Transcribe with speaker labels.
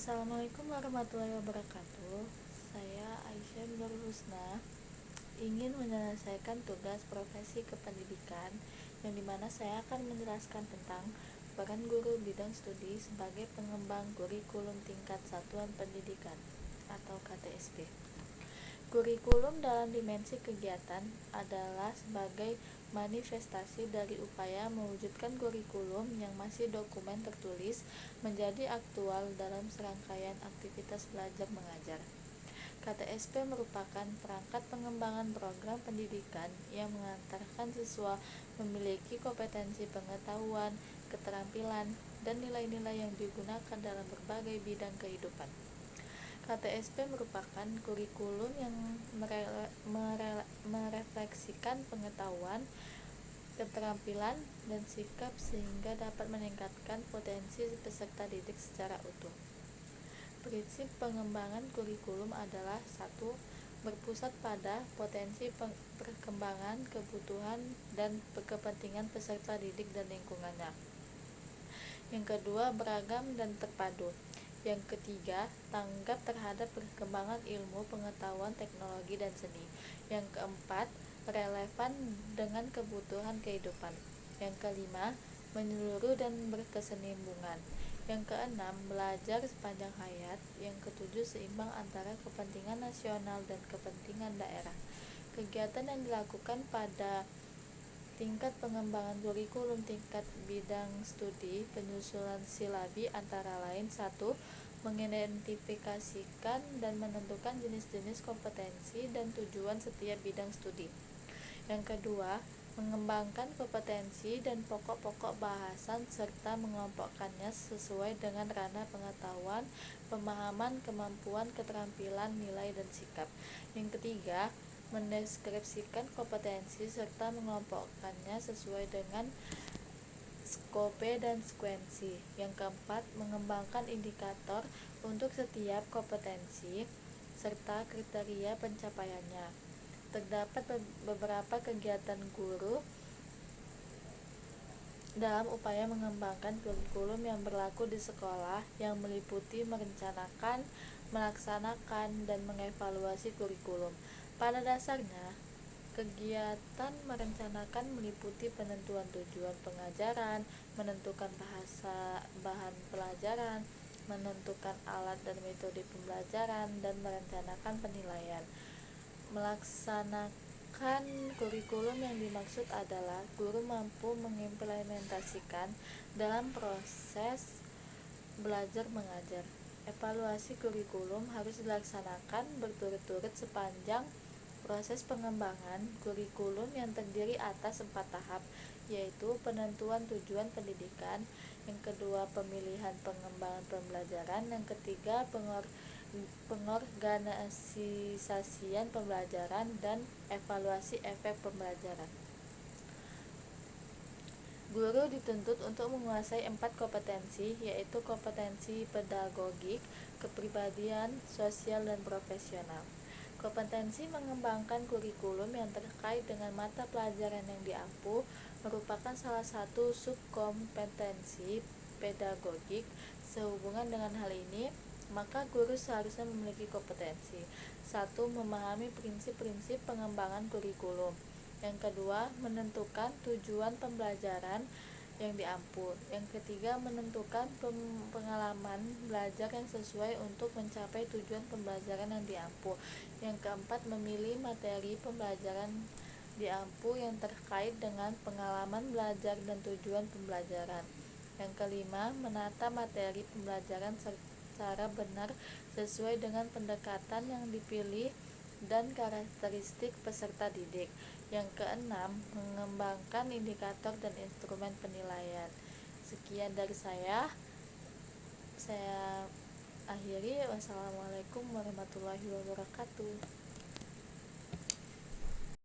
Speaker 1: Assalamualaikum warahmatullahi wabarakatuh. Saya Aisyah Nur Husna ingin menyelesaikan tugas profesi kependidikan yang dimana saya akan menjelaskan tentang peran guru bidang studi sebagai pengembang kurikulum tingkat satuan pendidikan atau KTSP. Kurikulum dalam dimensi kegiatan adalah sebagai manifestasi dari upaya mewujudkan kurikulum yang masih dokumen tertulis menjadi aktual dalam serangkaian aktivitas belajar mengajar. KTSP merupakan perangkat pengembangan program pendidikan yang mengantarkan siswa memiliki kompetensi pengetahuan, keterampilan, dan nilai-nilai yang digunakan dalam berbagai bidang kehidupan. KTSP merupakan kurikulum yang merefleksikan pengetahuan, keterampilan, dan sikap sehingga dapat meningkatkan potensi peserta didik secara utuh. Prinsip pengembangan kurikulum adalah 1. Berpusat pada potensi perkembangan, kebutuhan, dan kepentingan peserta didik dan lingkungannya. Yang kedua, beragam dan terpadu. Yang ketiga, tanggap terhadap perkembangan ilmu, pengetahuan, teknologi, dan seni. Yang keempat, relevan dengan kebutuhan kehidupan. Yang kelima, menyeluruh dan berkesinambungan. Yang keenam, belajar sepanjang hayat. Yang ketujuh, seimbang antara kepentingan nasional dan kepentingan daerah. Kegiatan yang dilakukan pada tingkat pengembangan kurikulum tingkat bidang studi, penyusunan silabi antara lain 1. Mengidentifikasikan dan menentukan jenis-jenis kompetensi dan tujuan setiap bidang studi. Yang kedua, mengembangkan kompetensi dan pokok-pokok bahasan serta mengelompokkannya sesuai dengan ranah pengetahuan, pemahaman, kemampuan, keterampilan, nilai, dan sikap. Yang ketiga, mendeskripsikan kompetensi serta mengelompokkannya sesuai dengan skope dan sekuensi. Yang keempat, mengembangkan indikator untuk setiap kompetensi serta kriteria pencapaiannya. Terdapat beberapa kegiatan guru dalam upaya mengembangkan kurikulum yang berlaku di sekolah yang meliputi merencanakan, melaksanakan, dan mengevaluasi kurikulum. Pada dasarnya, kegiatan merencanakan meliputi penentuan tujuan pengajaran, menentukan bahan pelajaran, menentukan alat dan metode pembelajaran, dan merencanakan penilaian. Melaksanakan kurikulum yang dimaksud adalah guru mampu mengimplementasikan dalam proses belajar mengajar. Evaluasi kurikulum harus dilaksanakan berturut-turut sepanjang proses pengembangan kurikulum yang terdiri atas 4 tahap, yaitu penentuan tujuan pendidikan, yang kedua pemilihan pengembangan pembelajaran, yang ketiga pengorganisasian pembelajaran, dan evaluasi efek pembelajaran. Guru dituntut untuk menguasai 4 kompetensi, yaitu kompetensi pedagogik, kepribadian, sosial, dan profesional. Kompetensi mengembangkan kurikulum yang terkait dengan mata pelajaran yang diampu merupakan salah satu subkompetensi pedagogik. Sehubungan dengan hal ini, maka guru seharusnya memiliki kompetensi 1. Memahami prinsip-prinsip pengembangan kurikulum. Yang kedua, menentukan tujuan pembelajaran yang diampu. Yang ketiga, menentukan pengalaman belajar yang sesuai untuk mencapai tujuan pembelajaran yang diampu. Yang keempat, memilih materi pembelajaran diampu yang terkait dengan pengalaman belajar dan tujuan pembelajaran. Yang kelima, menata materi pembelajaran secara benar sesuai dengan pendekatan yang dipilih dan karakteristik peserta didik. Yang keenam, mengembangkan indikator dan instrumen penilaian. Sekian dari saya akhiri. Wassalamualaikum warahmatullahi wabarakatuh.